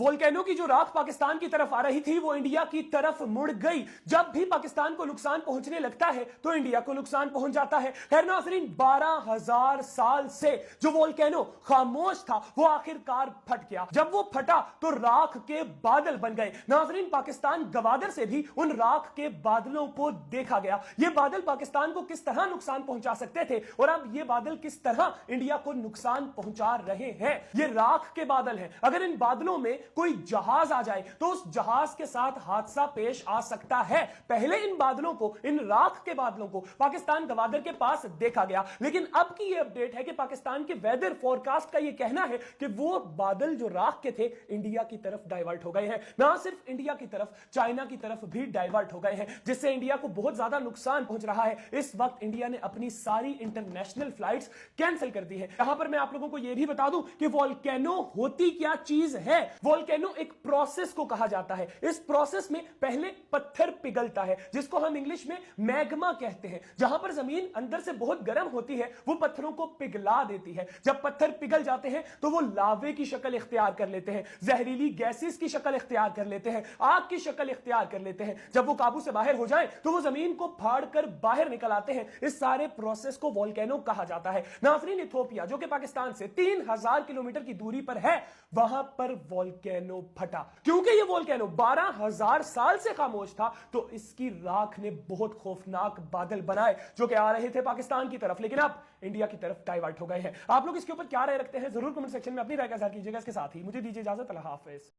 Volcano की जो राख पाकिस्तान की तरफ आ रही थी वो इंडिया की तरफ मुड़ गई। जब भी पाकिस्तान को नुकसान पहुंचने लगता है तो इंडिया को नुकसान पहुंच जाता है। खैर नाज़रीन, 12,000 साल से जो वोल्केनो खामोश था वो आखिरकार फट गया। जब वो फटा तो राख के बादल बन गए। नाज़रीन, पाकिस्तान गवादर से भी उन राख के बादलों को देखा गया। ये बादल पाकिस्तान को किस तरह नुकसान पहुंचा सकते थे और अब ये बादल किस तरह इंडिया को नुकसान पहुंचा रहे हैं। ये राख के बादल हैं। अगर इन बादलों में कोई जहाज आ जाए तो उस जहाज के साथ हादसा पेश आ सकता है। पहले इन बादलों को, इन राख के बादलों को पाकिस्तान गवादर के पास देखा गया, लेकिन अब की यह अपडेट है कि पाकिस्तान के वेदर फोरकास्ट का यह कहना है कि वो बादल जो राख के थे इंडिया की तरफ डाइवर्ट हो गए हैं। ना सिर्फ इंडिया की तरफ, चाइना की तरफ भी डाइवर्ट हो गए हैं, जिससे इंडिया को बहुत ज्यादा नुकसान पहुंच रहा है। इस वक्त इंडिया ने अपनी सारी इंटरनेशनल फ्लाइट्स कैंसिल कर दी है। यहां पर मैं आप लोगों को यह भी बता दूं कि वोल्केनो होती क्या चीज है। वोल्केनो एक प्रोसेस को कहा जाता है। इस प्रोसेस में पहले पत्थर पिघलता है, जिसको हम इंग्लिश में मैग्मा कहते हैं। जहां पर जमीन अंदर से बहुत गर्म होती है वो पत्थरों को पिघला देती है। जब पत्थर पिघल जाते हैं तो वो लावे की शक्ल इख्तियार कर लेते हैं, जहरीली गैसेस की शक्ल इख्तियार कर लेते हैं, आग की शक्ल इख्तियार कर लेते हैं। जब वो काबू से बाहर हो जाए तो वो जमीन को फाड़ कर बाहर निकल आते हैं। इस सारे प्रोसेस को वोल्केनो कहा जाता है। नाज़रीन, इथियोपिया जो कि पाकिस्तान से 3,000 किलोमीटर की दूरी पर है, वहां पर वोल्केनो फटा। क्योंकि ये वोल्केनो 12,000 साल से खामोश था तो इसकी राख ने बहुत खौफनाक बादल बनाए जो कि आ रहे थे पाकिस्तान की तरफ, लेकिन अब इंडिया की तरफ डाइवर्ट हो गए हैं। आप लोग इसके ऊपर क्या राय रखते हैं जरूर कमेंट सेक्शन में अपनी राय का इज़हार कीजिएगा। इसके साथ ही मुझे दीजिए इजाजत। अल्लाह हाफिज।